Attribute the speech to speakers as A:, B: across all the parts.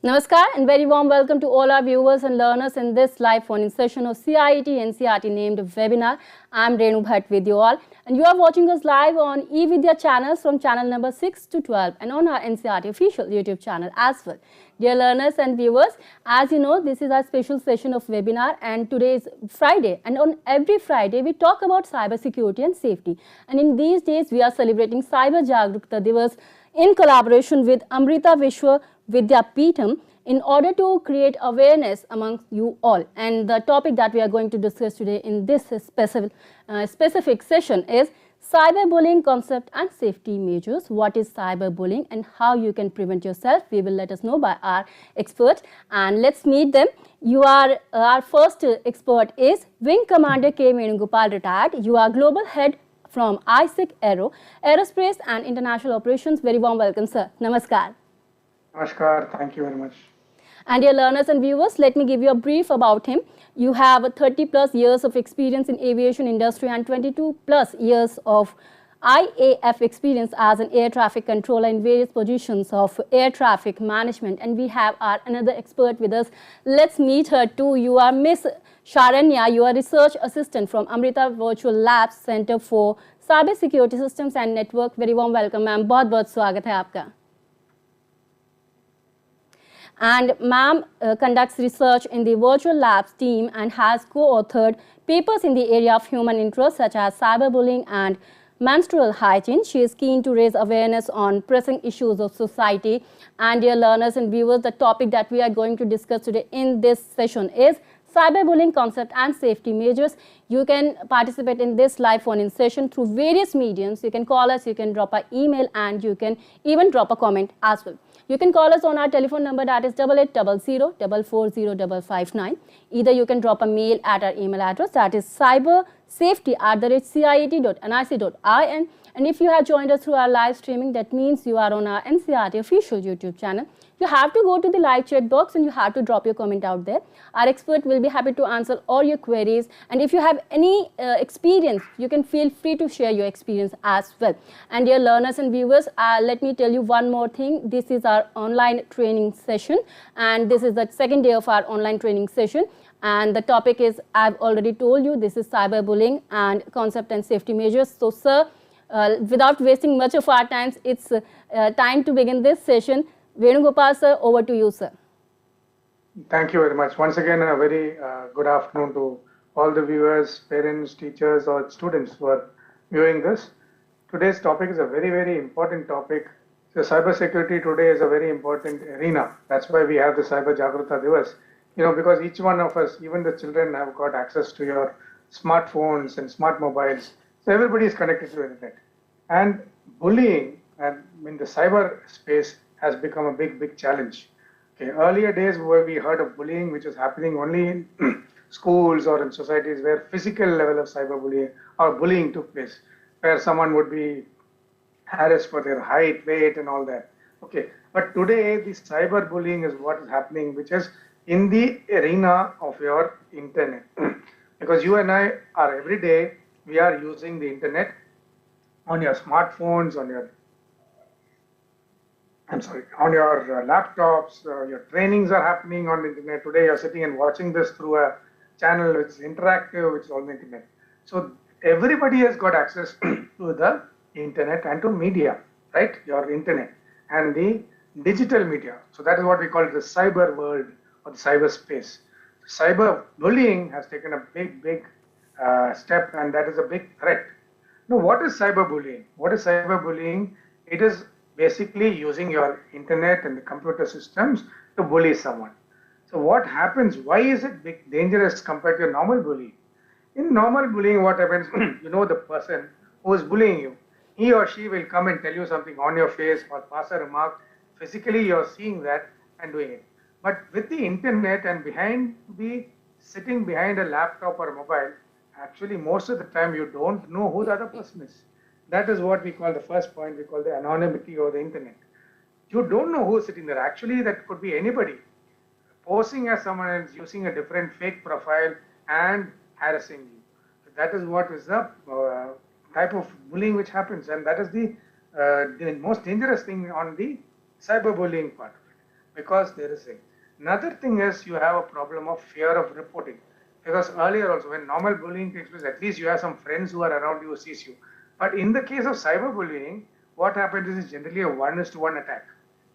A: Namaskar and very warm welcome to all our viewers and learners in this live phone-in session of CIET NCERT named webinar. I'm Renu Bhatt with you all, and you are watching us live on eVidya channels from channel number 6 to 12 and on our NCERT official YouTube channel as well. Dear learners and viewers, as you know, this is our special session of webinar, and today is Friday, and on every Friday we talk about cyber security and safety. And in these days we are celebrating Cyber Jaagrookta Diwas in collaboration with Amrita Vishwa Vidyapeetham in order to create awareness among you all. And the topic that we are going to discuss today in this specific session is cyberbullying concept and safety measures. What is cyberbullying and how you can prevent yourself? We will let us know by our experts, and let's meet them. You are our first expert is Wing Commander K. Venugopal, retired. You are Global Head from ISIC Aerospace and International Operations. Very warm welcome, sir. Namaskar.
B: Namaskar, thank you very much.
A: And dear learners and viewers, let me give you a brief about him. You have 30 plus years of experience in aviation industry and 22 plus years of IAF experience as an air traffic controller in various positions of air traffic management. And we have our another expert with us. Let's meet her too. You are Miss Sharanya. You are research assistant from Amrita Virtual Labs Center for Cyber Security Systems and Network. Very warm welcome, ma'am. बहुत स्वागत है आपका. And ma'am conducts research in the virtual labs team and has co-authored papers in the area of human interest such as cyberbullying and menstrual hygiene. She is keen to raise awareness on pressing issues of society. And dear learners and viewers, the topic that we are going to discuss today in this session is cyberbullying concept and safety measures. You can participate in this live phone-in session through various mediums. You can call us, you can drop an email, and you can even drop a comment as well. You can call us on our telephone number, that is 8800 Either you can drop a mail at our email address, that is cybersafety@ciet.nic.in. And if you have joined us through our live streaming, that means you are on our NCERT official YouTube channel. You have to go to the live chat box and you have to drop your comment out there. Our expert will be happy to answer all your queries. And if you have any experience, you can feel free to share your experience as well. And dear learners and viewers, let me tell you one more thing. This is our online training session, and this is the second day of our online training session. And the topic is, I've already told you, this is cyberbullying and concept and safety measures. So, sir, without wasting much of our time, it's time to begin this session. Venugopal sir, over to you, sir.
B: Thank you very much. Once again, a very good afternoon to all the viewers, parents, teachers, or students who are viewing this. Today's topic is a very, very important topic. So cyber security today is a very important arena. That's why we have the Cyber Jaagrookta Diwas. You know, because each one of us, even the children, have got access to your smartphones and smart mobiles. So everybody is connected to the internet. And bullying and in the cyber space has become a big, big challenge. Okay, earlier days where we heard of bullying, which was happening only in schools or in societies where physical level of cyberbullying or bullying took place, where someone would be harassed for their height, weight, and all that. Okay, but today the cyberbullying is what is happening, which is in the arena of your internet. Because you and I are every day, we are using the internet on your smartphones, on your laptops, your trainings are happening on the internet. Today you're sitting and watching this through a channel which is interactive, which is on the internet. So everybody has got access to the internet and to media, right? Your internet and the digital media. So that is what we call the cyber world or the cyber space. Cyber bullying has taken a big, big step, and that is a big threat. Now, what is cyberbullying? What is cyberbullying? It is basically using your internet and the computer systems to bully someone. So what happens? Why is it big, dangerous compared to normal bullying? In normal bullying, what happens? You know the person who is bullying you. He or she will come and tell you something on your face or pass a remark. Physically, you're seeing that and doing it. But with the internet and sitting behind a laptop or a mobile, actually most of the time you don't know who the other person is. That is what we call the first point, we call the anonymity of the internet. You don't know who's sitting there. Actually, that could be anybody posing as someone else, using a different fake profile and harassing you. So that is what is the type of bullying which happens, and that is the most dangerous thing on the cyberbullying part of it. because there is a. Another thing is you have a problem of fear of reporting. Because earlier also, when normal bullying takes place, at least you have some friends who are around you who sees you. But in the case of cyberbullying, what happens is generally a one-to-one attack.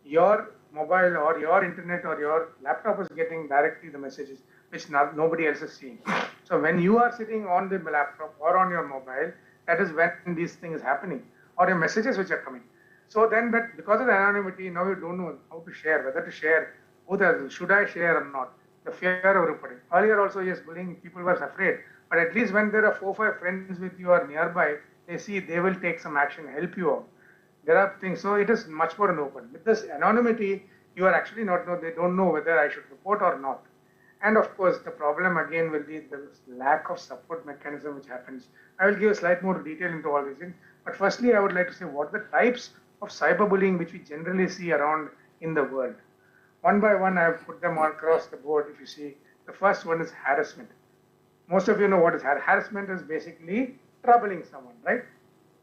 B: Your mobile or your internet or your laptop is getting directly the messages which nobody else is seeing. So when you are sitting on the laptop or on your mobile, that is when these things happening, or your messages which are coming. So then that because of the anonymity, now you don't know how to share, whether to share, whether should I share or not. The fear of reporting. Earlier also, yes, bullying, people were afraid. But at least when there are 4 or 5 friends with you or nearby, they see they will take some action, help you out. There are things, so it is much more open. With this anonymity, you are actually not know, they don't know whether I should report or not. And of course, the problem again will be the lack of support mechanism which happens. I will give a slight more detail into all these things. But firstly, I would like to say what are the types of cyberbullying which we generally see around in the world. One by one, I have put them all across the board. If you see, the first one is harassment. Most of you know what is harassment is basically troubling someone, right?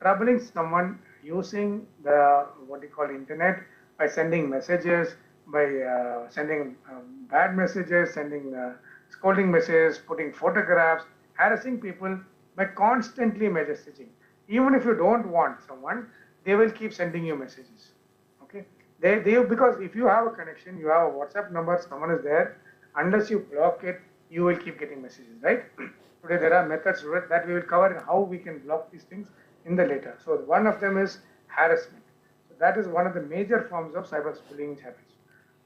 B: Troubling someone using the what you call internet by sending messages, by sending bad messages, sending scolding messages, putting photographs, harassing people by constantly messaging. Even if you don't want someone, they will keep sending you messages. Okay, they because if you have a connection, you have a WhatsApp number, someone is there. Unless you block it, you will keep getting messages, right? Today there are methods that we will cover how we can block these things in the later. So one of them is harassment. So that is one of the major forms of cyberbullying which happens.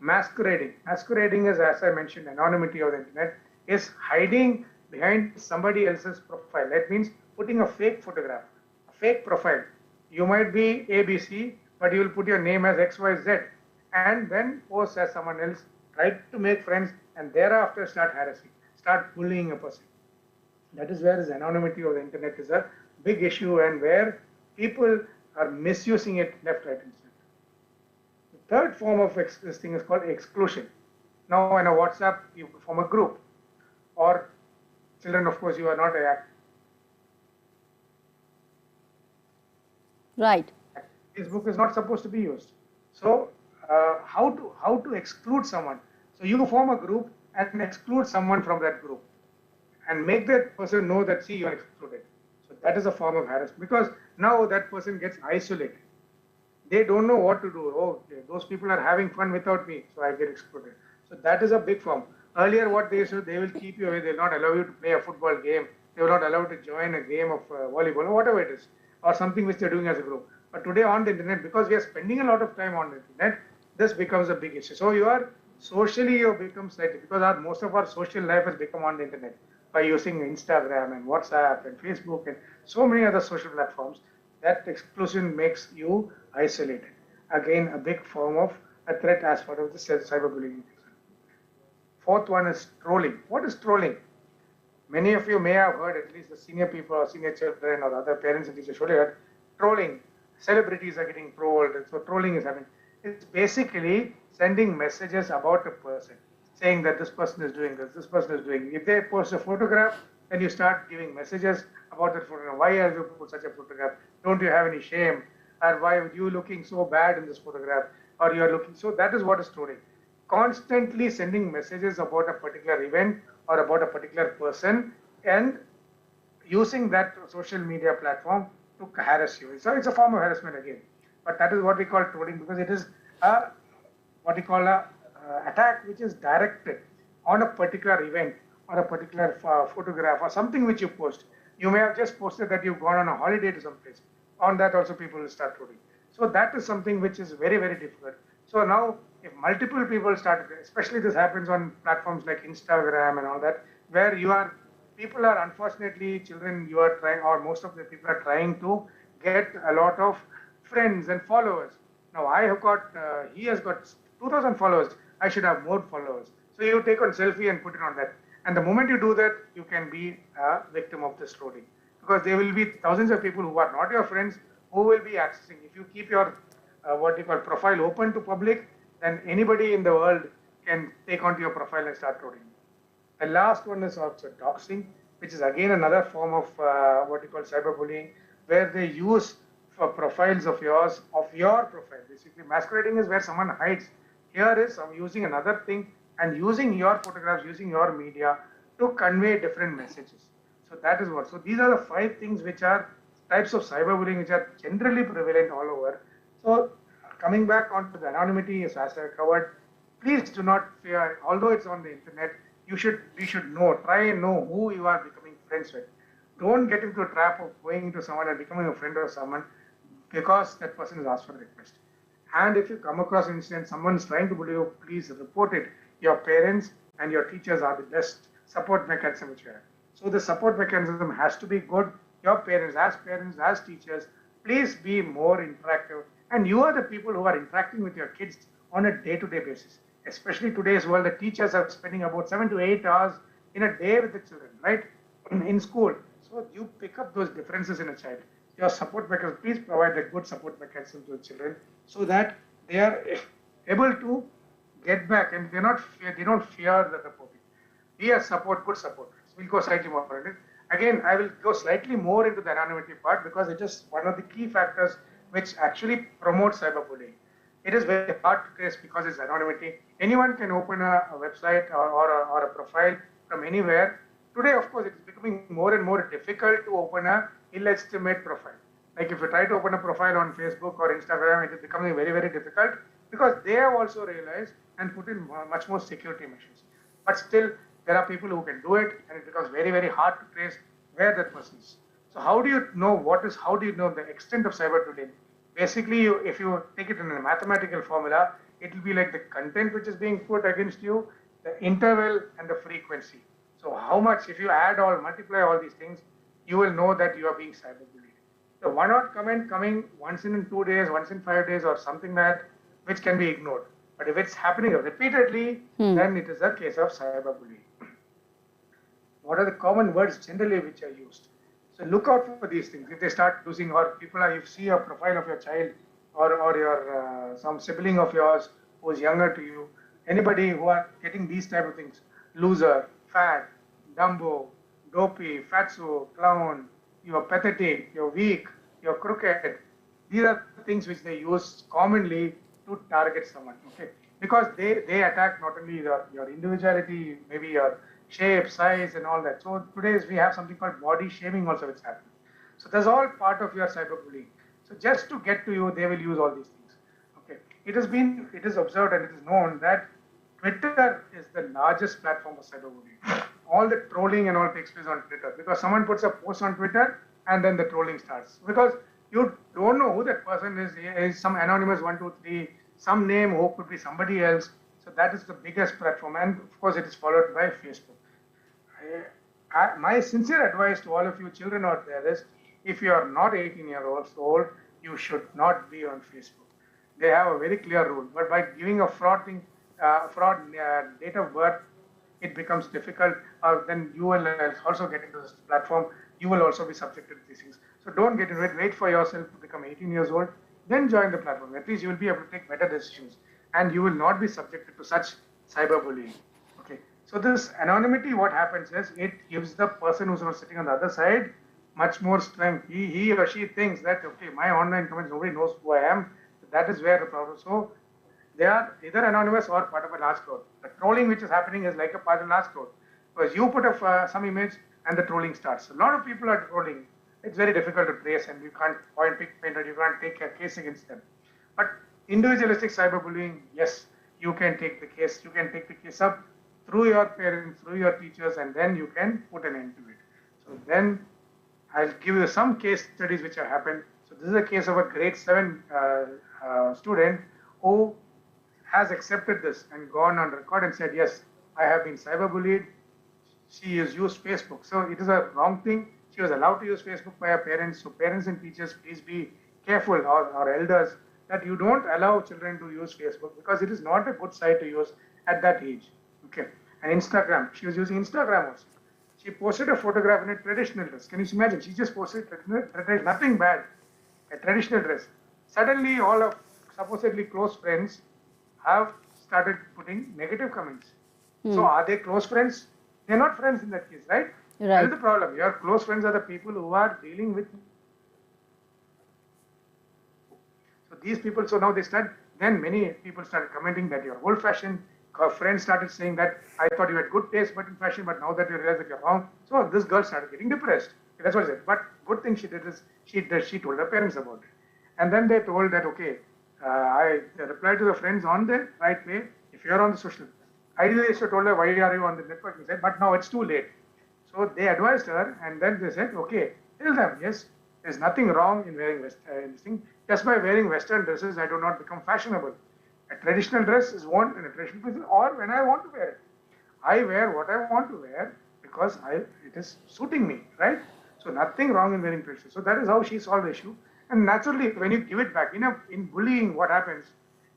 B: Masquerading. Masquerading is, as I mentioned, anonymity of the internet, is hiding behind somebody else's profile. That means putting a fake photograph, a fake profile. You might be ABC, but you will put your name as XYZ and then post as someone else, try to make friends, and thereafter start harassing, start bullying a person. That is where the anonymity of the internet is a big issue and where people are misusing it left, right, and center. The third form of this thing is called exclusion. Now, in a WhatsApp, you form a group, or children, of course, you are not a
A: Right.
B: Facebook is not supposed to be used. So, how to exclude someone? So you form a group and exclude someone from that group, and make that person know that see you are excluded. So that is a form of harassment because now that person gets isolated. They don't know what to do. Oh, okay, those people are having fun without me, so I get excluded. So that is a big form. Earlier, what they do, they will keep you away. They will not allow you to play a football game. They will not allow you to join a game of volleyball or whatever it is, or something which they are doing as a group. But today on the internet, because we are spending a lot of time on the internet, this becomes a big issue. So you are socially you become slightly because most of our social life has become on the internet by using Instagram and WhatsApp and Facebook and so many other social platforms. That exclusion makes you isolated. Again, a big form of a threat as far as the cyberbullying is concerned. Fourth one is trolling. What is trolling? Many of you may have heard, at least the senior people or senior children or other parents and teachers should have heard, trolling. Celebrities are getting trolled, and so trolling is happening. It's basically sending messages about a person, saying that this person is doing this person is doing. If they post a photograph, then you start giving messages about that photograph. Why have you put such a photograph? Don't you have any shame? Or why are you looking so bad in this photograph? Or you are looking, so that is what is trolling. Constantly sending messages about a particular event or about a particular person and using that social media platform to harass you. So it's a form of harassment again. But that is what we call trolling because it is a what we call a attack which is directed on a particular event or a particular photograph or something which you post. You may have just posted that you've gone on a holiday to some place. On that also people will start trolling. So that is something which is very, very difficult. So now if multiple people start, especially this happens on platforms like Instagram and all that, where people are unfortunately children, you are trying, or most of the people are trying to get a lot of friends and followers. Now he has got 2,000 followers. I should have more followers. So you take a selfie and put it on that. And the moment you do that, you can be a victim of this trolling. Because there will be thousands of people who are not your friends who will be accessing. If you keep your what you call profile open to public, then anybody in the world can take onto your profile and start trolling. The last one is also doxing, which is again another form of what you call cyberbullying, where they use for profiles of yours, of your profile. Basically, masquerading is where someone hides Here is I'm using another thing and using your photographs, using your media to convey different messages. So that is what. So these are the 5 things which are types of cyberbullying which are generally prevalent all over. So coming back onto the anonymity, as I covered, please do not fear. Although it's on the internet, we should know, try and know who you are becoming friends with. Don't get into a trap of going into someone and becoming a friend of someone because that person has asked for a request. And if you come across an incident, someone is trying to bully you, please report it. Your parents and your teachers are the best support mechanism which you have. So the support mechanism has to be good. Your parents, as teachers, please be more interactive. And you are the people who are interacting with your kids on a day-to-day basis. Especially today's world, the teachers are spending about 7 to 8 hours in a day with the children, right? In school. So you pick up those differences in a child. Your support mechanism, please provide a good support mechanism to the children so that they are able to get back and they don't fear the reporting. Be a good supporters. We'll go slightly more into it. Again, I will go slightly more into the anonymity part because it is one of the key factors which actually promotes cyberbullying. It is very hard to trace because it's anonymity. Anyone can open a website or a profile from anywhere. Today, of course, it's becoming more and more difficult to open a illegitimate profile. Like if you try to open a profile on Facebook or Instagram, it is becoming very, very difficult because they have also realized and put in much more security measures. But still, there are people who can do it, and it becomes very, very hard to trace where that person is. So how do you know how do you know the extent of cyberbullying? Basically, if you take it in a mathematical formula, it will be like the content which is being put against you, the interval and the frequency. So how much, if you multiply all these things, you will know that you are being cyberbullied. The one odd comment coming once in 2 days, once in 5 days or something like that, which can be ignored. But if it's happening repeatedly, then it is a case of cyberbullying. What are the common words generally which are used? So look out for these things. If they start using, or you see a profile of your child or your some sibling of yours who is younger to you, anybody who are getting these type of things, loser, fat, dumbo, dopey, fatso, clown, you're pathetic, you're weak, you're crooked. These are things which they use commonly to target someone, okay? Because they attack not only your individuality, maybe your shape, size, and all that. So today we have something called body shaming also which happens. So that's all part of your cyberbullying. So just to get to you, they will use all these things. Okay. It is observed and it is known that Twitter is the largest platform of cyberbullying. All the trolling and all takes place on Twitter because someone puts a post on Twitter and then the trolling starts. Because you don't know who that person is some anonymous 123, some name who could be somebody else. So that is the biggest platform, and of course it is followed by Facebook. My sincere advice to all of you children out there is, if you are not 18 years old, you should not be on Facebook. They have a very clear rule, but by giving a fraud date of birth, it becomes difficult. Then you will also get into this platform. You will also be subjected to these things. So don't get into it. Wait for yourself to become 18 years old, then join the platform. At least you will be able to take better decisions, and you will not be subjected to such cyberbullying. Okay. So this anonymity, what happens is it gives the person who's sitting on the other side much more strength. He or she thinks that, okay, my online comments, nobody knows who I am. That is where the problem. So they are either anonymous or part of a large crowd. The trolling which is happening is like a part of a large crowd. Because you put up some image and the trolling starts. A lot of people are trolling. It's very difficult to trace and you can't pick finger, you can't take a case against them. But individualistic cyberbullying, yes, you can take the case. You can take the case up through your parents, through your teachers, and then you can put an end to it. So then I'll give you some case studies which have happened. So this is a case of a grade 7 student who has accepted this and gone on record and said, yes, I have been cyberbullied. She has used Facebook. So it is a wrong thing. She was allowed to use Facebook by her parents. So parents and teachers, please be careful, or elders, that you don't allow children to use Facebook because it is not a good site to use at that age. Okay. And Instagram, she was using Instagram also. She posted a photograph in a traditional dress. Can you imagine? She just posted nothing bad, a traditional dress. Suddenly, all of supposedly close friends have started putting negative comments. So are they close friends? They're not friends in that case, right? That is the problem. Your close friends are the people who are dealing with. So these people, so now they start Then many people started commenting that you're old-fashioned. Her friends started saying that I thought you had good taste but in fashion, but now that you realize that you're wrong. So this girl started getting depressed. That's what I said. But good thing she did is she told her parents about it. And then they told that, okay, I replied to the friends on the right way. If you're on the social, ideally they should have told her, why are you on the networking side? But now it's too late. So they advised her, and then they said, okay, tell them, yes, there's nothing wrong in wearing this thing. Just by wearing Western dresses, I do not become fashionable. A traditional dress is worn in a traditional place, or when I want to wear it. I wear what I want to wear because it is suiting me, right? So nothing wrong in wearing traditional. So that is how she solved the issue. And naturally, when you give it back, in bullying, what happens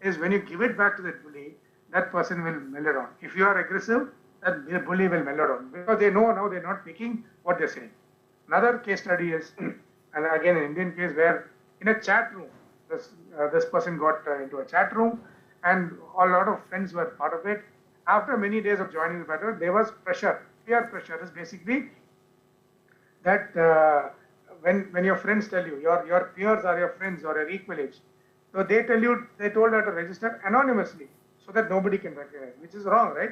B: is when you give it back to that bully, that person will mellow down. If you are aggressive, that bully will mellow down because they know now they're not picking what they're saying. Another case study is, and again an Indian case where in a chat room, this person got into a chat room, and a lot of friends were part of it. After many days of joining the battle, there was pressure. Peer pressure is basically that when your friends tell you, your peers are your friends or your equal age, so they told her to register anonymously so that nobody can recognize, which is wrong, right?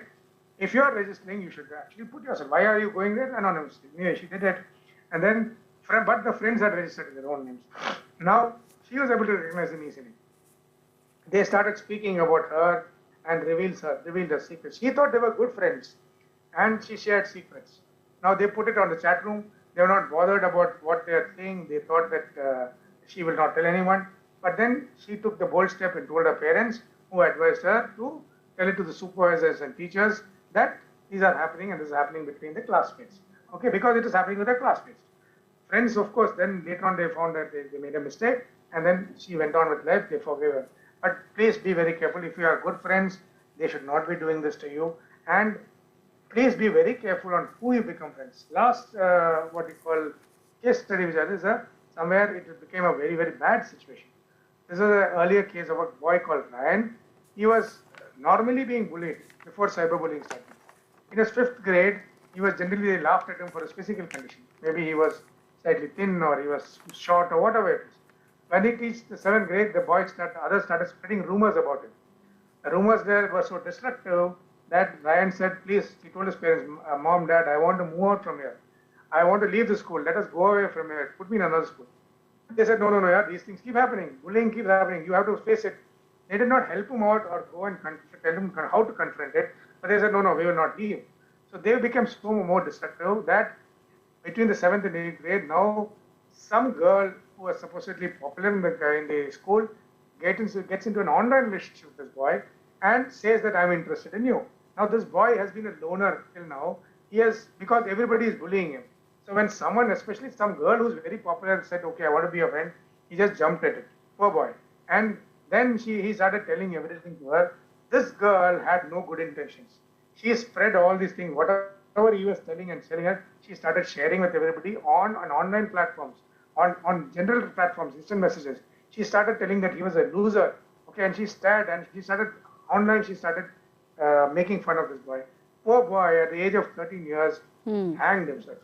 B: If you are registering, you should actually put yourself. Why are you going there anonymously? Anyway, she did it, and then but the friends had registered their own names. Now she was able to recognize them easily. They started speaking about her and revealed her secrets. She thought they were good friends, and she shared secrets. Now they put it on the chat room. They were not bothered about what they are saying. They thought that she will not tell anyone. But then she took the bold step and told her parents, who advised her to tell it to the supervisors and teachers that these are happening and this is happening between the classmates. Okay, because it is happening with her classmates. Friends, of course, then later on they found that they made a mistake, and then she went on with life. They forgave her. But please be very careful. If you are good friends, they should not be doing this to you. And please be very careful on who you become friends. Last, what you call case study, which is somewhere it became a very, very bad situation. This is an earlier case of a boy called Ryan. He was normally being bullied before cyberbullying started. In his 5th grade, he was generally laughed at him for his physical condition. Maybe he was slightly thin or he was short or whatever it is. When he reached the 7th grade, others started spreading rumors about him. The rumors there were so destructive that Ryan said, please, he told his parents, Mom, Dad, I want to move out from here. I want to leave the school. Let us go away from here. Put me in another school. They said, no, yeah, these things keep happening. Bullying keeps happening. You have to face it. They did not help him out or go and tell him how to confront it. But they said, no, we will not leave. So they became so more destructive that between the 7th and 8th grade, now some girl who was supposedly popular in the school gets into an online relationship with this boy and says that I'm interested in you. Now this boy has been a loner till now. Because everybody is bullying him. So when someone, especially some girl who's very popular, said, okay, I want to be a friend, he just jumped at it. Poor boy. And then he started telling everything to her. This girl had no good intentions. She spread all these things. Whatever he was telling and sharing her, she started sharing with everybody on online platforms, on general platforms, instant messages. She started telling that he was a loser. Okay, and she started making fun of this boy. Poor boy, at the age of 13 years, hanged himself.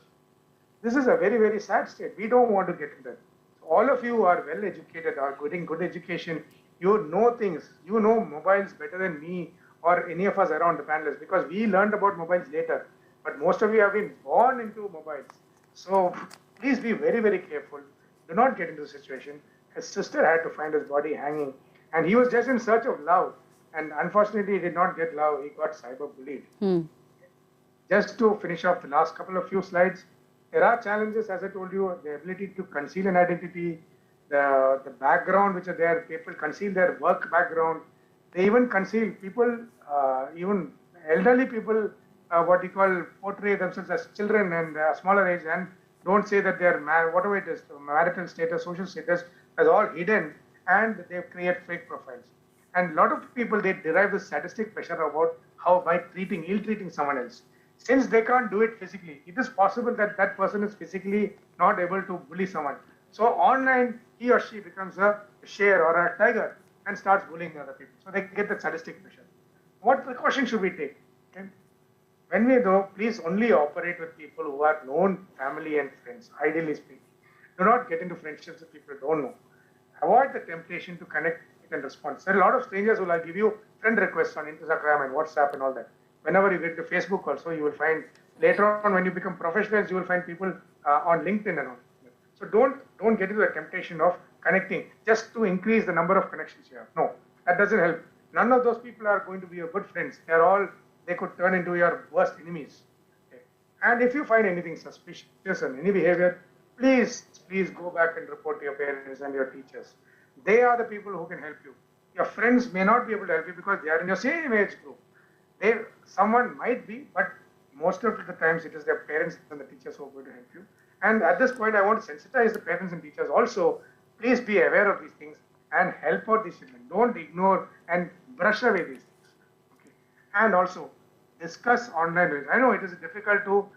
B: This is a very, very sad state. We don't want to get into that. So all of you are well educated, are getting good education. You know things. You know mobiles better than me or any of us around the panelists, because we learned about mobiles later. But most of you have been born into mobiles. So please be very, very careful. Do not get into a situation. His sister had to find his body hanging, and he was just in search of love. And unfortunately, he did not get love. He got cyberbullied. Just to finish off the last few slides, there are challenges, as I told you, the ability to conceal an identity, the background which are there. People conceal their work background. They even conceal people, even elderly people, what you call portray themselves as children and smaller age, and don't say that they are whatever it is, marital status, social status, is all hidden, and they create fake profiles. And a lot of people, they derive this sadistic pressure about how by ill-treating someone else. Since they can't do it physically, it is possible that that person is physically not able to bully someone. So online, he or she becomes a share or a tiger and starts bullying other people. So they get that sadistic pressure. What precaution should we take? Okay? When we go, please only operate with people who are known family and friends, ideally speaking. Do not get into friendships with people you don't know. Avoid the temptation to connect can respond. There are a lot of strangers who will give you friend requests on Instagram and WhatsApp and all that. Whenever you get to Facebook also, you will find later on when you become professionals, you will find people on LinkedIn and all. So don't get into the temptation of connecting just to increase the number of connections you have. No, that doesn't help. None of those people are going to be your good friends. They could turn into your worst enemies. Okay. And if you find anything suspicious and any behavior, please go back and report to your parents and your teachers. They are the people who can help you. Your friends may not be able to help you because they are in your same age group. Someone might be, but most of the times it is their parents and the teachers who are going to help you. And at this point, I want to sensitize the parents and teachers also. Please be aware of these things and help out these children. Don't ignore and brush away these things. Okay. And also, discuss online. I know it is difficult to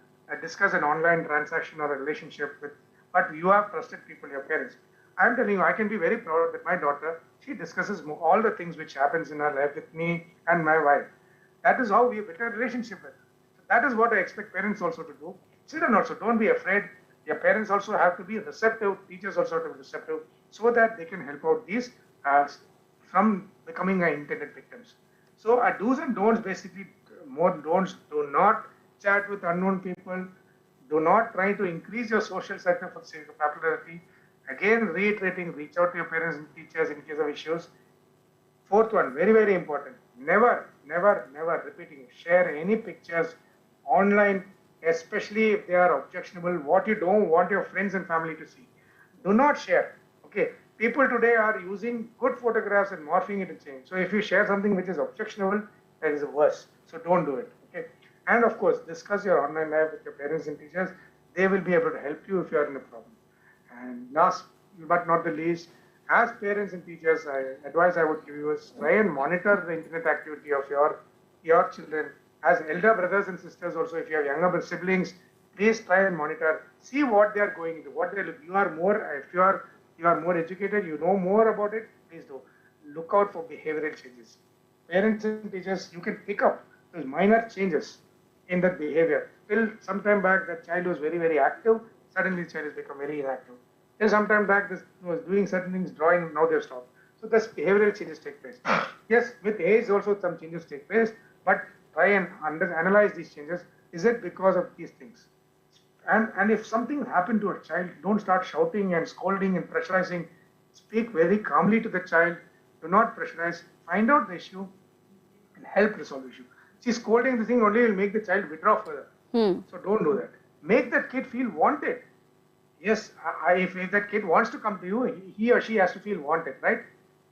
B: discuss an online transaction or a relationship with, but you have trusted people, your parents. I'm telling you, I can be very proud that my daughter, she discusses all the things which happens in her life with me and my wife. That is how we build a relationship with. So that is what I expect parents also to do. Children also, don't be afraid. Your parents also have to be receptive. Teachers also have to be receptive so that they can help out these from becoming internet victims. So do's and don'ts basically, more don'ts: do not chat with unknown people. Do not try to increase your social circle for the sake of popularity. Again, reiterating, reach out to your parents and teachers in case of issues. Fourth one, very, very important. Never, repeating, share any pictures online, especially if they are objectionable, what you don't want your friends and family to see. Do not share. Okay. People today are using good photographs and morphing it and change. So if you share something which is objectionable, that is worse. So don't do it. Okay. And of course, discuss your online life with your parents and teachers. They will be able to help you if you are in a problem. And last but not the least, as parents and teachers, advice I would give you is try and monitor the internet activity of your children. As elder brothers and sisters also, if you have younger siblings, please try and monitor. See what they are going into, what they look. You are more, if you are more educated, you know more about it, please do. Look out for behavioral changes. Parents and teachers, you can pick up those minor changes in that behavior. Till some time back, that child was very, very active. Suddenly, the child has become very inactive. Till some time back, this was doing certain things, drawing, now they've stopped. So, thus behavioral changes take place. Yes, with age also some changes take place, but try and analyze these changes. Is it because of these things? And if something happened to a child, don't start shouting and scolding and pressurizing. Speak very calmly to the child. Do not pressurize. Find out the issue and help resolve the issue. See, scolding the thing only will make the child withdraw further. So don't do that. Make that kid feel wanted. Yes, if that kid wants to come to you, he or she has to feel wanted, right?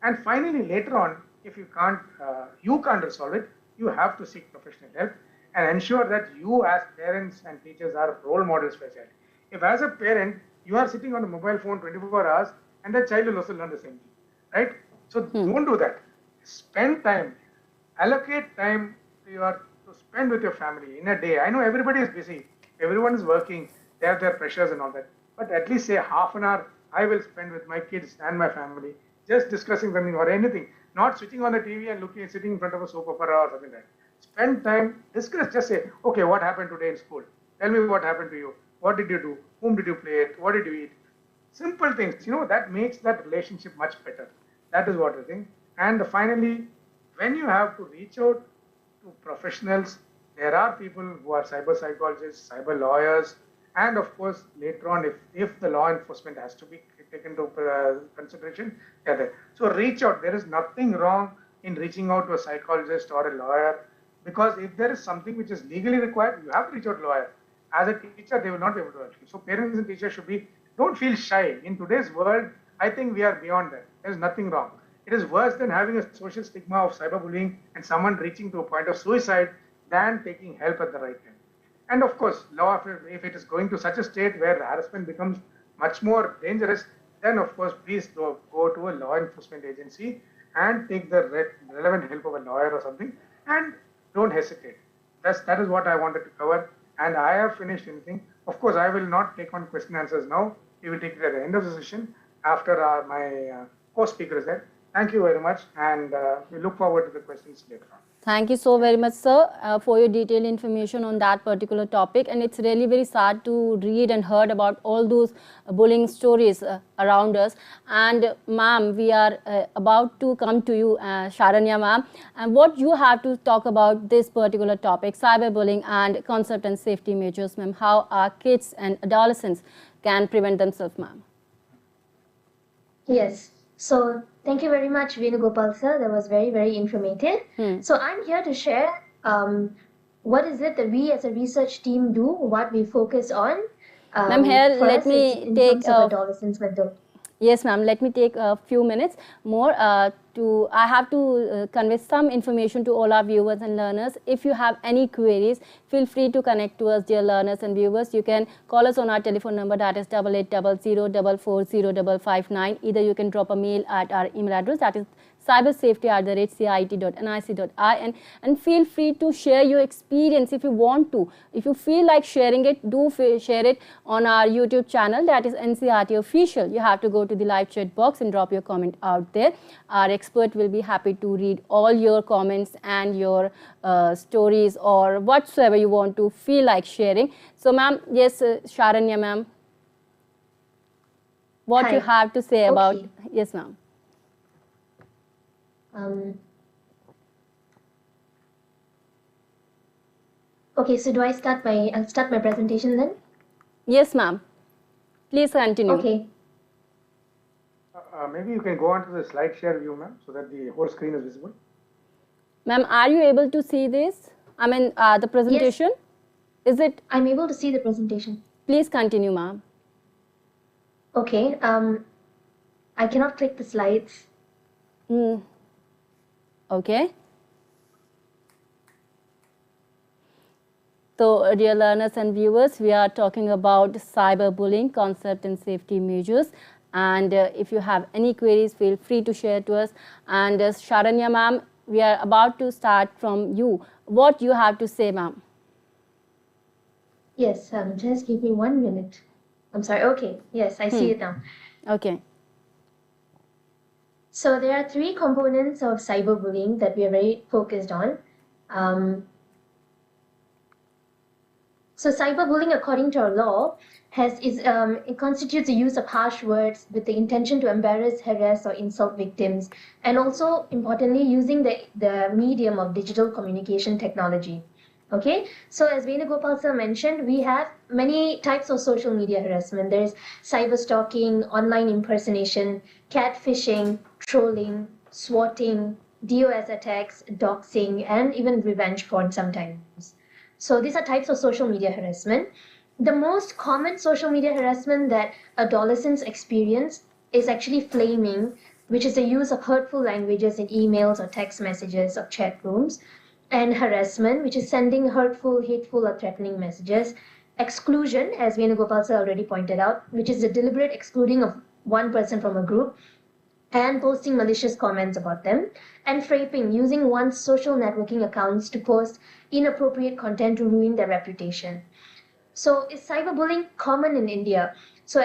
B: And finally, later on, if you can't resolve it, you have to seek professional help and ensure that you as parents and teachers are role models for a child. If as a parent, you are sitting on a mobile phone 24 hours and the child will also learn the same thing, right? So don't do that. Spend time, allocate time to spend with your family in a day. I know everybody is busy, everyone is working, they have their pressures and all that. But at least say half an hour I will spend with my kids and my family, just discussing something or anything, not switching on the TV and sitting in front of a soap opera or something like that. Spend time, discuss, just say, okay, what happened today in school? Tell me what happened to you. What did you do? Whom did you play with? What did you eat? Simple things, that makes that relationship much better. That is what I think. And finally, when you have to reach out to professionals, there are people who are cyber psychologists, cyber lawyers, and of course, later on, if the law enforcement has to be taken into consideration, they're there. So reach out. There is nothing wrong in reaching out to a psychologist or a lawyer, because if there is something which is legally required, you have to reach out to a lawyer. As a teacher, they will not be able to help you. So parents and teachers don't feel shy. In today's world, I think we are beyond that. There is nothing wrong. It is worse than having a social stigma of cyberbullying and someone reaching to a point of suicide than taking help at the right time. And of course, law, if it is going to such a state where the harassment becomes much more dangerous, then of course, please go to a law enforcement agency and take the relevant help of a lawyer or something, and don't hesitate. That is what I wanted to cover, and I have finished anything. Of course, I will not take on question answers now. We will take it at the end of the session after my co-speaker is there. Thank you very much, and we look forward to the questions later on.
A: Thank you so very much, sir, for your detailed information on that particular topic. And it's really very sad to read and heard about all those bullying stories around us. And ma'am, we are about to come to you, Sharanya ma'am, and what you have to talk about this particular topic, cyberbullying and concept and safety measures, ma'am. How our kids and adolescents can prevent themselves, ma'am.
C: Yes. So thank you very much, Venugopal sir. That was very, very informative. So I'm here to share what is it that we as a research team do, what we focus on.
A: Ma'am, here
C: for
A: let
C: us,
A: me
C: it's in
A: take
C: terms of adolescents mental.
A: Yes, ma'am. Let me take a few minutes more I have to convey some information to all our viewers and learners. If you have any queries, feel free to connect to us, dear learners and viewers. You can call us on our telephone number, that is 8800440559. Either you can drop a mail at our email address, that is cybersafety@cit.nic.in, and feel free to share your experience if you want to. If you feel like sharing it, do share it on our YouTube channel, that is NCRT Official. You have to go to the live chat box and drop your comment out there. Our expert will be happy to read all your comments and your stories or whatsoever you want to feel like sharing. So ma'am, yes, Sharanya ma'am, what
C: Hi.
A: you have to say about,
C: Okay.
A: yes ma'am.
C: Okay, so do I'll start my presentation then?
A: Yes ma'am, please continue.
C: Okay.
B: Maybe you can go on to the slide share view, ma'am, so that the whole screen is visible.
A: Ma'am, are you able to see this? I mean, the presentation?
C: Yes.
A: Is it?
C: I'm able to see the presentation.
A: Please continue, ma'am.
C: Okay. I cannot click the slides.
A: Okay. So, dear learners and viewers, we are talking about cyberbullying concept and safety measures. And if you have any queries, feel free to share to us. And Sharanya ma'am, we are about to start from you. What you have to say, ma'am?
C: Yes, just give me 1 minute. I'm sorry. Okay. Yes, I see it now.
A: Okay.
C: So there are 3 components of cyberbullying that we are very focused on. So cyberbullying, according to our law, it constitutes the use of harsh words with the intention to embarrass, harass, or insult victims, and also importantly using the medium of digital communication technology. Okay, so as Venugopal sir mentioned, we have many types of social media harassment. There is cyber stalking, online impersonation, catfishing, trolling, swatting, DOS attacks, doxing, and even revenge porn sometimes. So these are types of social media harassment. The most common social media harassment that adolescents experience is actually flaming, which is the use of hurtful languages in emails or text messages or chat rooms, and harassment, which is sending hurtful, hateful, or threatening messages. Exclusion, as Venugopal sir already pointed out, which is the deliberate excluding of one person from a group and posting malicious comments about them, and frapping, using one's social networking accounts to post inappropriate content to ruin their reputation. So is cyberbullying common in India? So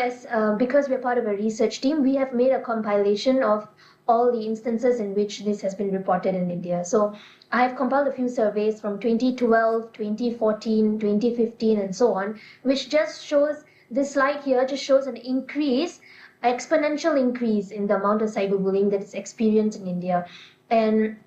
C: because we're part of a research team, we have made a compilation of all the instances in which this has been reported in India. So I have compiled a few surveys from 2012, 2014, 2015, and so on, which just shows, this slide here just shows an exponential increase in the amount of cyberbullying that is experienced in India. And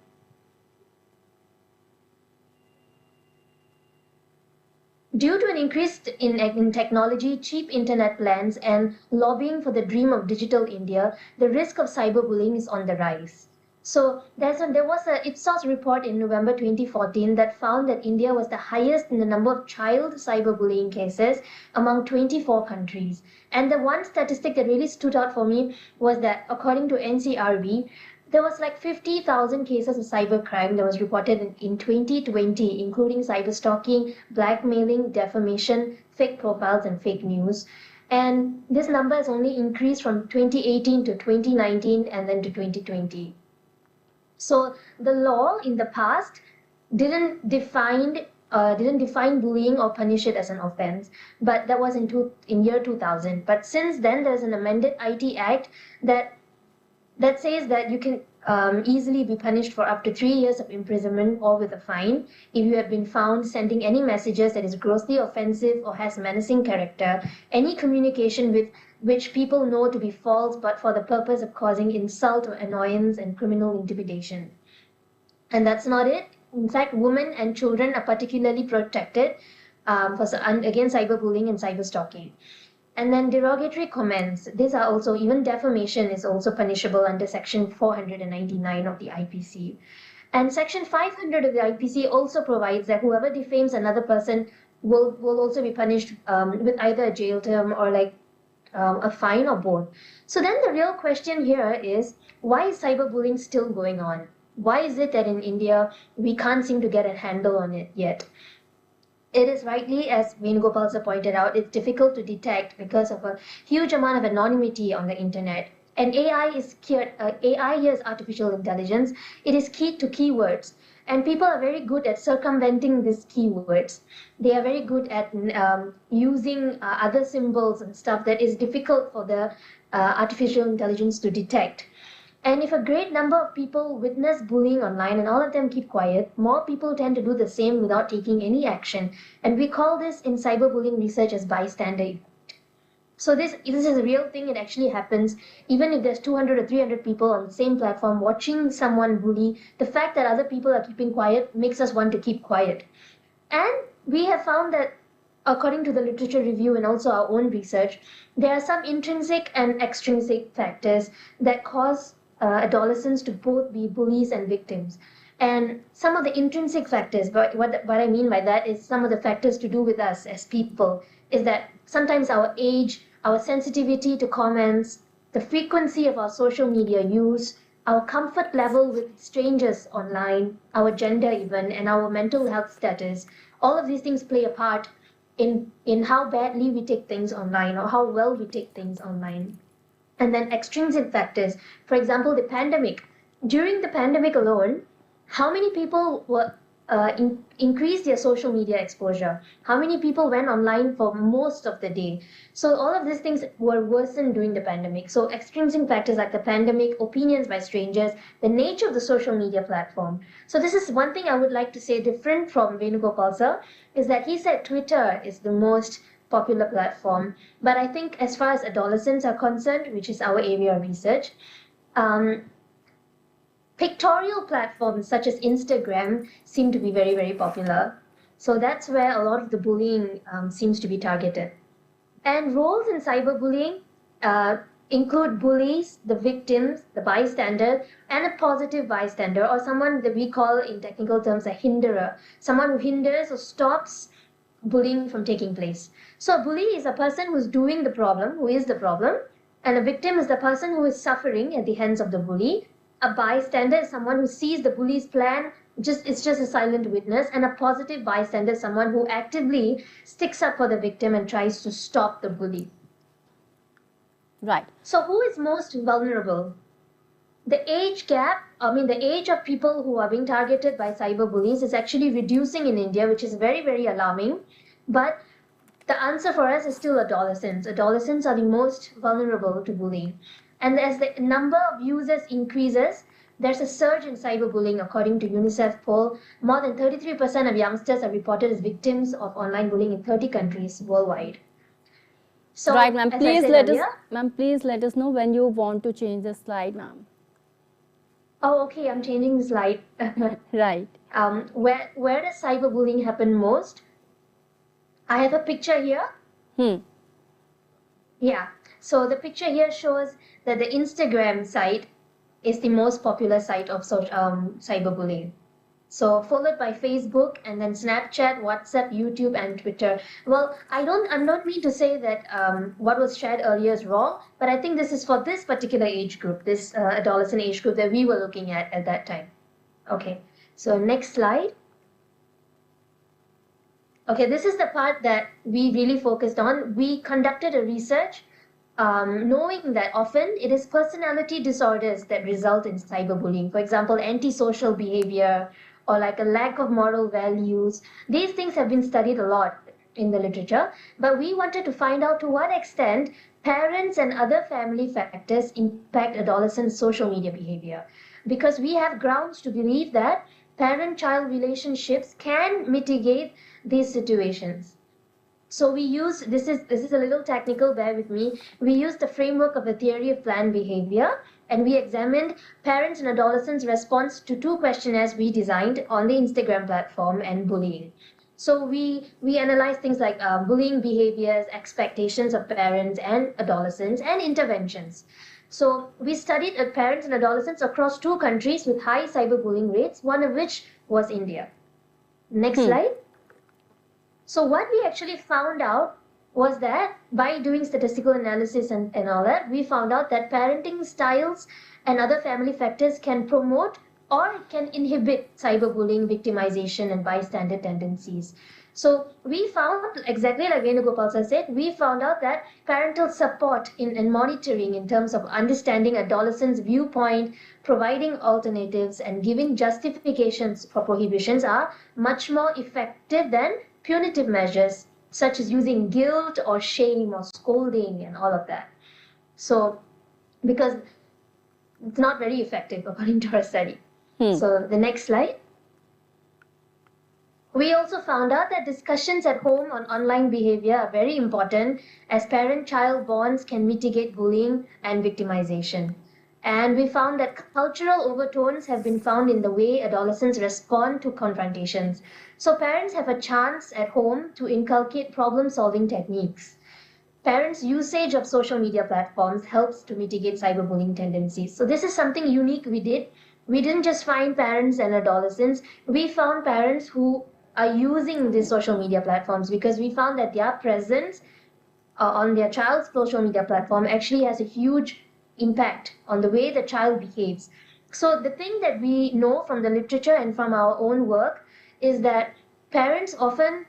C: due to an increase in technology, cheap internet plans, and lobbying for the dream of digital India, the risk of cyberbullying is on the rise. So there was a Ipsos report in November 2014 that found that India was the highest in the number of child cyberbullying cases among 24 countries. And the one statistic that really stood out for me was that according to NCRB, there was like 50,000 cases of cybercrime that was reported in 2020, including cyber stalking, blackmailing, defamation, fake profiles, and fake news. And this number has only increased from 2018 to 2019 and then to 2020. So the law in the past didn't define bullying or punish it as an offense, but that was in year 2000. But since then, there's an amended IT Act that says that easily be punished for up to 3 years of imprisonment or with a fine if you have been found sending any messages that is grossly offensive or has menacing character, any communication with which people know to be false but for the purpose of causing insult or annoyance and criminal intimidation. And that's not it. In fact, women and children are particularly protected against cyberbullying and cyberstalking. And then derogatory comments. These are also, even defamation is also punishable under Section 499 of the IPC. And Section 500 of the IPC also provides that whoever defames another person will also be punished with either a jail term or like a fine or both. So then the real question here is, why is cyberbullying still going on? Why is it that in India we can't seem to get a handle on it yet? It is rightly, as Venugopal sir pointed out, it's difficult to detect because of a huge amount of anonymity on the internet. And AI here is artificial intelligence. It is keyed to keywords. And people are very good at circumventing these keywords. They are very good at using other symbols and stuff that is difficult for the artificial intelligence to detect. And if a great number of people witness bullying online and all of them keep quiet, more people tend to do the same without taking any action. And we call this in cyberbullying research as bystander effect. So this is a real thing. It actually happens. Even if there's 200 or 300 people on the same platform watching someone bully, the fact that other people are keeping quiet makes us want to keep quiet. And we have found that according to the literature review and also our own research, there are some intrinsic and extrinsic factors that cause adolescents to both be bullies and victims. And some of the intrinsic factors, but what I mean by that is some of the factors to do with us as people, is that sometimes our age, our sensitivity to comments, the frequency of our social media use, our comfort level with strangers online, our gender even, and our mental health status, all of these things play a part in how badly we take things online or how well we take things online. And then extrinsic factors, for example, the pandemic. During the pandemic alone, how many people were increased their social media exposure? How many people went online for most of the day? So all of these things were worsened during the pandemic. So extrinsic factors like the pandemic, opinions by strangers, the nature of the social media platform. So this is one thing I would like to say different from Venugopal sir, is that he said Twitter is the most popular platform. But I think as far as adolescents are concerned, which is our area of research, pictorial platforms such as Instagram seem to be very, very popular. So that's where a lot of the bullying seems to be targeted. And roles in cyberbullying include bullies, the victims, the bystander, and a positive bystander, or someone that we call in technical terms a hinderer, someone who hinders or stops bullying from taking place. So a bully is a person who is doing the problem, who is the problem, and a victim is the person who is suffering at the hands of the bully. A bystander is someone who sees the bully's plan, it's just a silent witness, and a positive bystander is someone who actively sticks up for the victim and tries to stop the bully.
A: Right.
C: So who is most vulnerable? The age gap, the age of people who are being targeted by cyberbullies is actually reducing in India, which is very, very alarming. But the answer for us is still adolescents. Adolescents are the most vulnerable to bullying. And as the number of users increases, there's a surge in cyberbullying. According to UNICEF poll, more than 33% of youngsters are reported as victims of online bullying in 30 countries worldwide. So,
A: right, ma'am. Please let us know when you want to change the slide, ma'am.
C: Oh, okay. I'm changing the slide.
A: Right.
C: Where does cyberbullying happen most? I have a picture here. Yeah. So the picture here shows that the Instagram site is the most popular site of cyberbullying. So followed by Facebook and then Snapchat, WhatsApp, YouTube, and Twitter. Well, I don't mean to say that what was shared earlier is wrong, but I think this is for this particular age group, this adolescent age group that we were looking at that time. Okay. So next slide. Okay, this is the part that we really focused on. We conducted a research knowing that often it is personality disorders that result in cyberbullying. For example, antisocial behavior or like a lack of moral values. These things have been studied a lot in the literature, but we wanted to find out to what extent parents and other family factors impact adolescents' social media behavior. because we have grounds to believe that parent-child relationships can mitigate these situations. So we use, this is a little technical, bear with me. We use the framework of the theory of planned behavior, and we examined parents and adolescents' response to 2 questionnaires we designed on the Instagram platform and bullying. So we analyzed things like bullying behaviors, expectations of parents and adolescents, and interventions. So we studied parents and adolescents across 2 countries with high cyberbullying rates, one of which was India. Next slide. So what we actually found out was that by doing statistical analysis and all that, we found out that parenting styles and other family factors can promote or can inhibit cyberbullying, victimization, and bystander tendencies. So we found, exactly like Venugopal said, we found out that parental support and monitoring in terms of understanding adolescents' viewpoint, providing alternatives, and giving justifications for prohibitions are much more effective than punitive measures such as using guilt or shame or scolding and all of that. So, because it's not very effective according to our study. So the next slide. We also found out that discussions at home on online behavior are very important, as parent-child bonds can mitigate bullying and victimization. And we found that cultural overtones have been found in the way adolescents respond to confrontations. So parents have a chance at home to inculcate problem-solving techniques. Parents' usage of social media platforms helps to mitigate cyberbullying tendencies. So this is something unique we did. We didn't just find parents and adolescents. We found parents who are using these social media platforms, because we found that their presence on their child's social media platform actually has a huge impact on the way the child behaves. So the thing that we know from the literature and from our own work is that parents often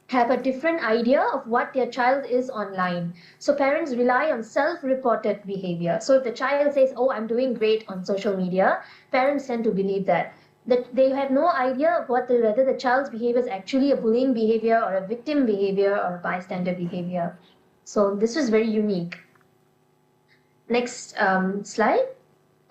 C: have a different idea of what their child is online. So parents rely on self-reported behavior. So if the child says, oh, I'm doing great on social media, parents tend to believe that they have no idea of whether the child's behavior is actually a bullying behavior or a victim behavior or a bystander behavior. So this was very unique. Next slide.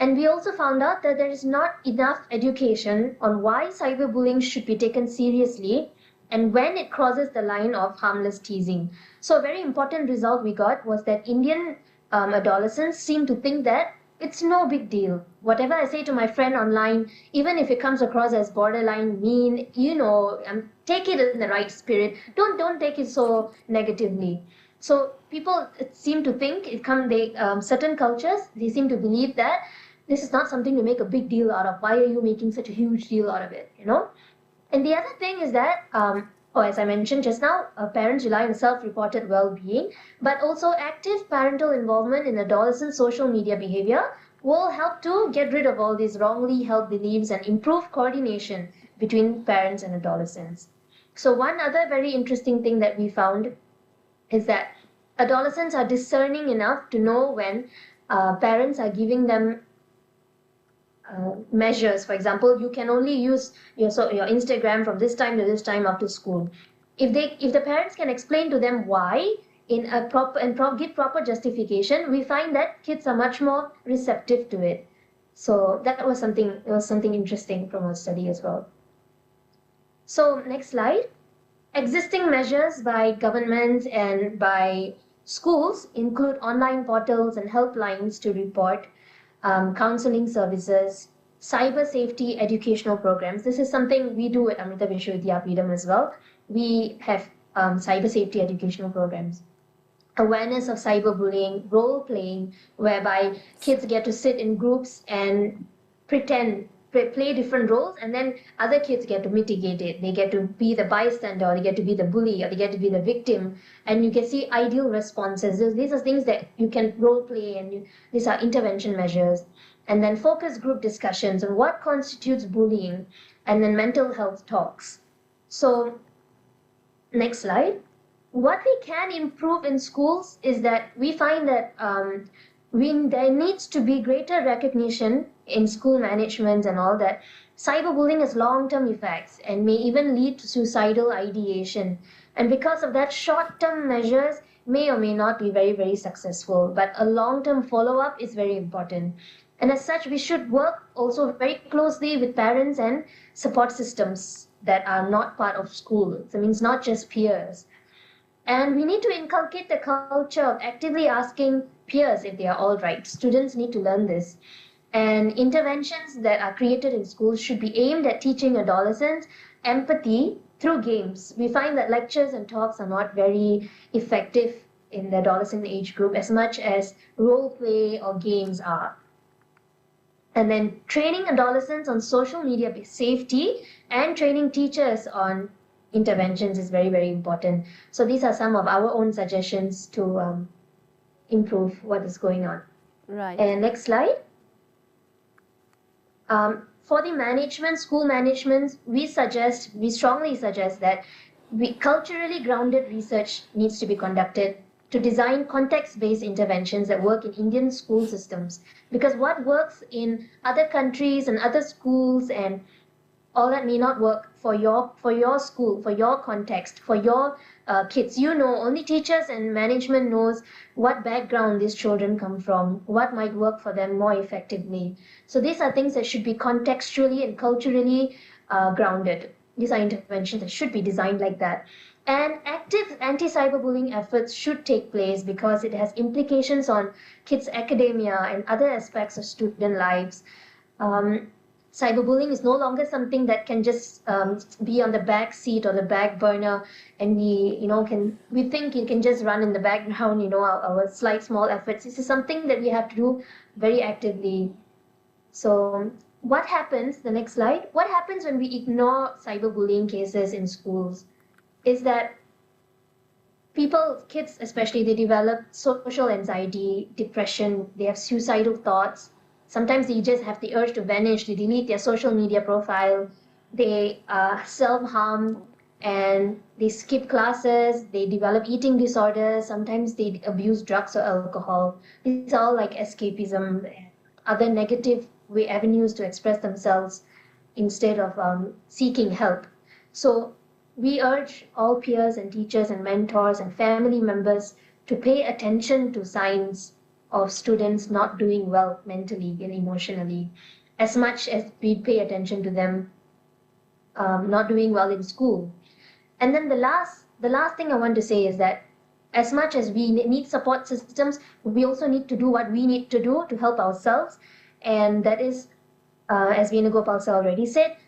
C: And we also found out that there is not enough education on why cyberbullying should be taken seriously and when it crosses the line of harmless teasing. So a very important result we got was that Indian adolescents seem to think that it's no big deal. Whatever I say to my friend online, even if it comes across as borderline mean, take it in the right spirit. Don't take it so negatively. So people seem to think certain cultures, they seem to believe that this is not something to make a big deal out of. Why are you making such a huge deal out of it? And the other thing is that, as I mentioned just now, parents rely on self-reported well-being, but also active parental involvement in adolescent social media behavior will help to get rid of all these wrongly held beliefs and improve coordination between parents and adolescents. So one other very interesting thing that we found is that adolescents are discerning enough to know when parents are giving them measures. For example, you can only use your Instagram from this time to this time after school. If the parents can explain to them why give proper justification, we find that kids are much more receptive to it. So that was something interesting from our study as well. So next slide. Existing measures by governments and by schools include online portals and helplines to report counseling services, cyber safety educational programs. This is something we do at Amrita Vishwavidyapidam as well. We have cyber safety educational programs. Awareness of cyberbullying, role playing, whereby kids get to sit in groups and play different roles, and then other kids get to mitigate it. They get to be the bystander, or they get to be the bully, or they get to be the victim, and you can see ideal responses. These are things that you can role play, and these are intervention measures. And then focus group discussions on what constitutes bullying, and then mental health talks. So next slide. What we can improve in schools is that we find that there needs to be greater recognition in school management and all that cyberbullying has long-term effects and may even lead to suicidal ideation. And because of that, short-term measures may or may not be very, very successful, but a long-term follow-up is very important. And as such, we should work also very closely with parents and support systems that are not part of school. That means not just peers. And we need to inculcate the culture of actively asking peers if they are all right. Students need to learn this. And interventions that are created in schools should be aimed at teaching adolescents empathy through games. We find that lectures and talks are not very effective in the adolescent age group as much as role play or games are. And then training adolescents on social media safety and training teachers on interventions is very, very important. So these are some of our own suggestions to improve what is going on.
A: Right.
C: And next slide. For the management, school management, we strongly suggest that culturally grounded research needs to be conducted to design context-based interventions that work in Indian school systems. Because what works in other countries and other schools and all that may not work for your school, for your context, for your kids. Only teachers and management knows what background these children come from, what might work for them more effectively. So these are things that should be contextually and culturally grounded. These are interventions that should be designed like that. And active anti-cyberbullying efforts should take place because it has implications on kids' academia and other aspects of student lives. Cyberbullying is no longer something that can just be on the back seat or the back burner, and we think it can just run in the background. Our slight small efforts. This is something that we have to do very actively. So, what happens? The next slide. What happens when we ignore cyberbullying cases in schools? Is that kids especially, they develop social anxiety, depression. They have suicidal thoughts. Sometimes they just have the urge to vanish, they delete their social media profile, they self-harm, and they skip classes, they develop eating disorders, sometimes they abuse drugs or alcohol. These are all like escapism, other negative avenues to express themselves instead of seeking help. So we urge all peers and teachers and mentors and family members to pay attention to signs of students not doing well mentally and emotionally, as much as we pay attention to them not doing well in school. And then the last thing I want to say is that as much as we need support systems, we also need to do what we need to do to help ourselves. And that is, as Venugopal sir already said,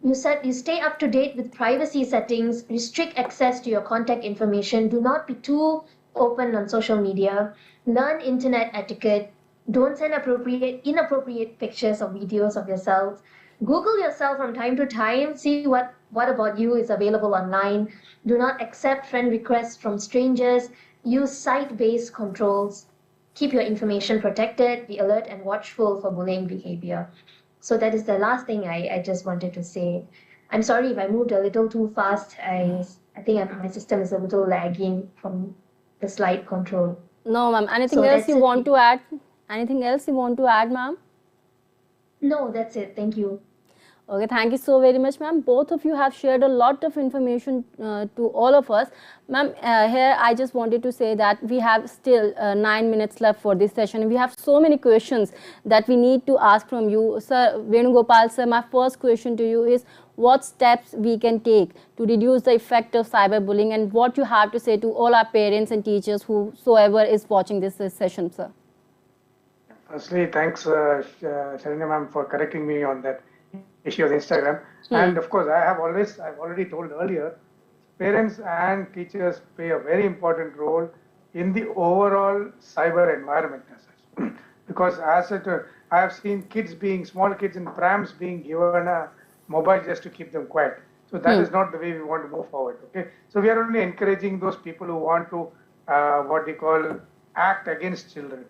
C: you stay up to date with privacy settings, restrict access to your contact information, do not be too open on social media, learn internet etiquette, don't send inappropriate pictures or videos of yourself, Google yourself from time to time, see what about you is available online, do not accept friend requests from strangers, use site-based controls, keep your information protected, be alert and watchful for bullying behavior. So that is the last thing I just wanted to say. I'm sorry if I moved a little too fast. I think my system is a little lagging from the slide control.
A: No, ma'am. Anything else you want to add? Anything else you want to add, ma'am?
C: No, that's it. Thank you.
A: Okay, thank you so very much, ma'am. Both of you have shared a lot of information to all of us. Ma'am, here I just wanted to say that we have still 9 minutes left for this session. We have so many questions that we need to ask from you. Sir, Venugopal sir, my first question to you is, what steps we can take to reduce the effect of cyberbullying, and what you have to say to all our parents and teachers whosoever is watching this session, sir?
B: Firstly, thanks, Sharanya ma'am, for correcting me on that issue of Instagram. And of course, I've already told earlier, parents and teachers play a very important role in the overall cyber environment as such. Because I have seen small kids in prams being given a mobile just to keep them quiet. So that is not the way we want to move forward. Okay. So we are only encouraging those people who want to act against children.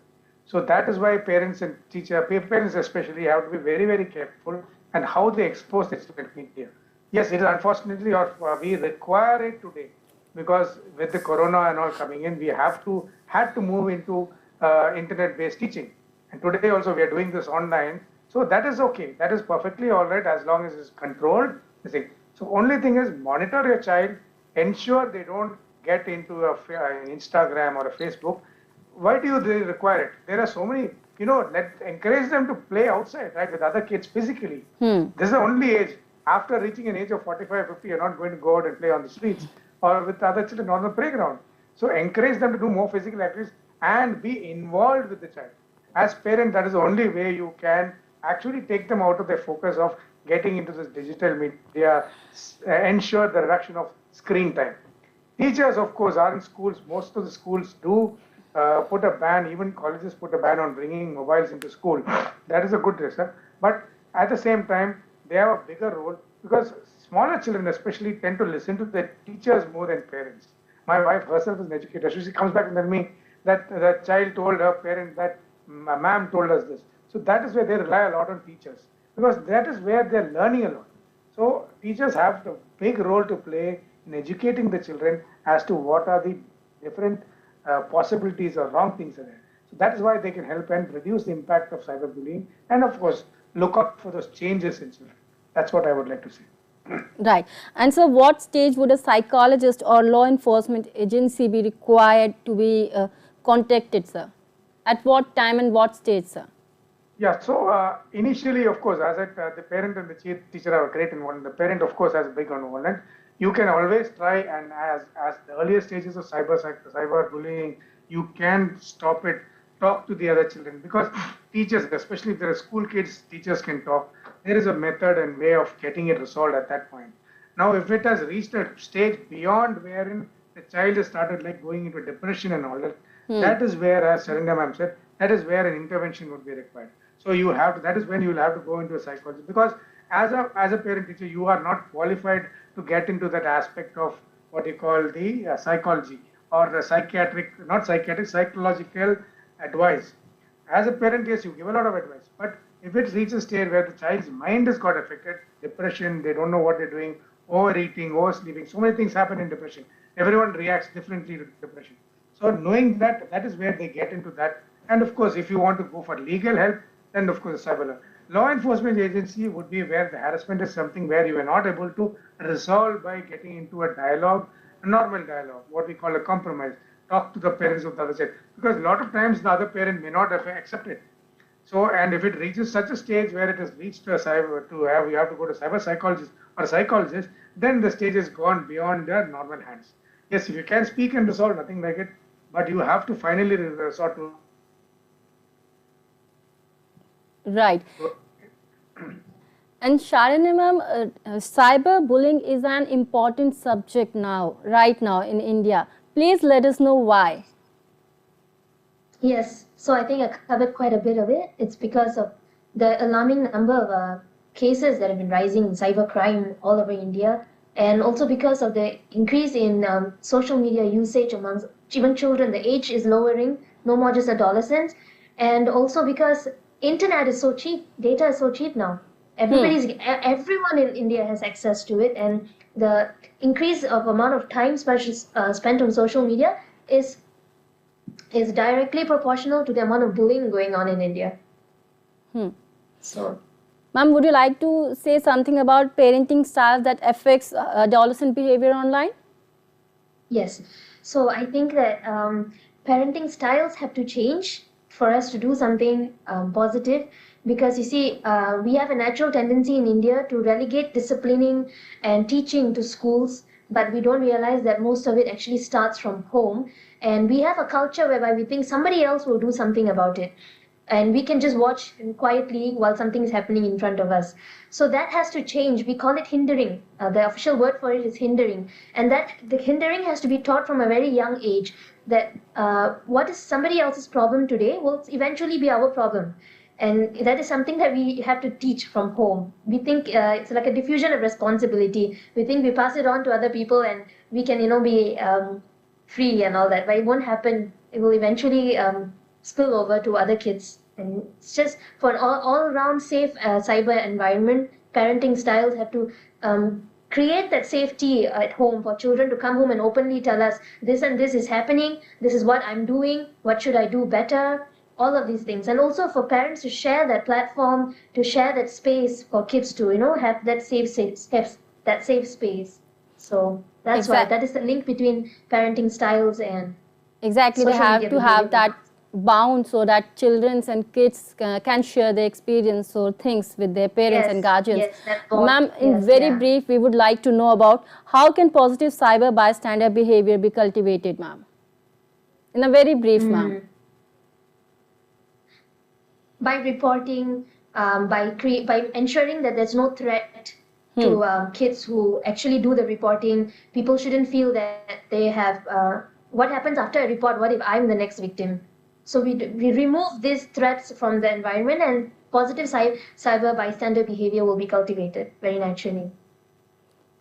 B: So that is why parents and parents especially have to be very, very careful and how they expose the media. Yes, it is unfortunately, we require it today because with the corona and all coming in, we had to move into internet-based teaching. And today also we are doing this online. So that is okay. That is perfectly all right as long as it's controlled. So only thing is monitor your child, ensure they don't get into an Instagram or a Facebook. Why do they require it? There are so many encourage them to play outside, right, with other kids physically.
A: Hmm.
B: This is the only age. After reaching an age of 45, 50, you're not going to go out and play on the streets or with other children on the playground. So encourage them to do more physical activities and be involved with the child. As parents, that is the only way you can actually take them out of their focus of getting into this digital media, ensure the reduction of screen time. Teachers, of course, are in schools. Most of the schools do put a ban, even colleges put a ban on bringing mobiles into school. That is a good result. But at the same time, they have a bigger role because smaller children especially tend to listen to their teachers more than parents. My wife herself is an educator. She comes back and tells me that the child told her parent that ma'am told us this. So that is where they rely a lot on teachers because that is where they're learning a lot. So teachers have a big role to play in educating the children as to what are the different possibilities or wrong things are there. So that is why they can help and reduce the impact of cyberbullying and of course look out for those changes in children. That's what I would like to say.
A: Right. And so what stage would a psychologist or law enforcement agency be required to be contacted, sir? At what time and what stage, sir?
B: Yeah, so initially, of course, as the parent and the teacher have a great involvement. The parent, of course, has a big involvement. You can always try, and as the earlier stages of cyber bullying, you can stop it. Talk to the other children because teachers, especially if there are school kids, teachers can talk. There is a method and way of getting it resolved at that point. Now, if it has reached a stage beyond wherein the child has started like going into depression and all that, that is where, as Saranga ma'am said, that is where an intervention would be required. So you have to, that is when you will have to go into a psychologist because as a parent teacher, you are not qualified to get into that aspect of what you call the psychology or the psychological advice. As a parent, yes, you give a lot of advice, but if it reaches a stage where the child's mind has got affected, depression, they don't know what they're doing, overeating, oversleeping, so many things happen in depression. Everyone reacts differently to depression. So knowing that, that is where they get into that. And of course, if you want to go for legal help, then of course, cyber law enforcement agency would be where the harassment is something where you are not able to resolve by getting into a dialogue, a normal dialogue, what we call a compromise. Talk to the parents of the other side because a lot of times the other parent may not have accepted. So, and if it reaches such a stage where it has reached to you have to go to cyber psychologist or a psychologist, then the stage has gone beyond their normal hands. Yes, if you can speak and resolve, nothing like it, but you have to finally resort to.
A: Right. And Sharanya ma'am, cyberbullying is an important subject right now in India. Please let us know why.
C: Yes, so I think I covered quite a bit of it. It's because of the alarming number of cases that have been rising in cybercrime all over India, and also because of the increase in social media usage amongst even children. The age is lowering, no more just adolescents, and also because internet is so cheap, data is so cheap now. Everyone in India has access to it, and the increase of amount of time spent on social media is directly proportional to the amount of bullying going on in India. So,
A: ma'am, would you like to say something about parenting styles that affects adolescent behavior online?
C: Yes. So I think that parenting styles have to change for us to do something positive, because you see, we have a natural tendency in India to relegate disciplining and teaching to schools, but we don't realize that most of it actually starts from home. And we have a culture whereby we think somebody else will do something about it, and we can just watch quietly while something is happening in front of us. So that has to change. We call it hindering. The official word for it is hindering, and that the hindering has to be taught from a very young age, that what is somebody else's problem today will eventually be our problem. And that is something that we have to teach from home. We think it's like a diffusion of responsibility. We think we pass it on to other people and we can, be free and all that, but it won't happen. It will eventually spill over to other kids. And it's just for an all-around safe cyber environment, parenting styles have to create that safety at home for children to come home and openly tell us this and this is happening, this is what I'm doing, what should I do better, all of these things. And also for parents to share that platform, to share that space for kids to, have that safe space. So that's why that is the link between parenting styles and
A: exactly. They have to have that bound so that children and kids can share their experience or things with their parents and guardians.
C: Yes, that bond.
A: Ma'am, in
C: Yes,
A: very
C: yeah.
A: brief, we would like to know about how can positive cyber bystander behavior be cultivated, ma'am? In a very brief, ma'am.
C: By reporting, by ensuring that there's no threat to kids who actually do the reporting. People shouldn't feel that they have, what happens after a report, what if I'm the next victim? So we remove these threats from the environment, and positive cyber bystander behavior will be cultivated very naturally.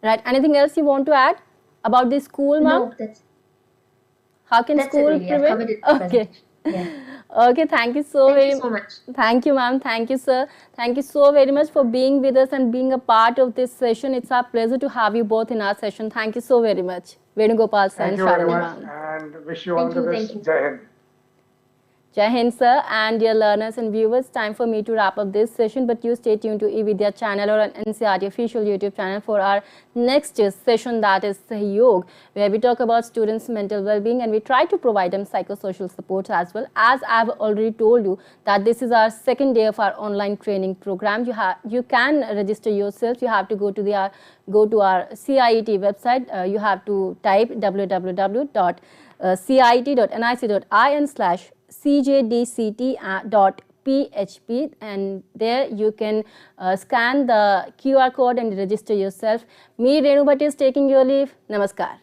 A: Right. Anything else you want to add about the school, ma'am?
C: No, that's
A: How can
C: it
A: school
C: really. I've
A: prevent?
C: covered it in the
A: Okay.
C: presentation. Yeah.
A: Okay, thank you so
C: Thank
A: very
C: you so much.
A: Thank you, ma'am. Thank you, sir. Thank you so very much for being with us and being a part of this session. It's our pleasure to have you both in our session. Thank you so very much. Venugopal sir and
B: Thank you very
A: Shalini
B: much,
A: ma'am.
B: and wish you all
C: Thank
B: the
C: you,
B: best.
C: thank you.
B: Jai Hind.
A: Jai Hind, sir, and dear learners and viewers, time for me to wrap up this session, but you stay tuned to eVidya channel or an NCRT official YouTube channel for our next session, that is Sahyog, where we talk about students' mental well-being and we try to provide them psychosocial support as well. As I've already told you that this is our second day of our online training program. You can register yourself. You have to go to our CIET website. You have to type www.ciet.nic.in/cjdct.php, and there you can scan the QR code and register yourself. Me, Renu Bhatt, is taking your leave. Namaskar.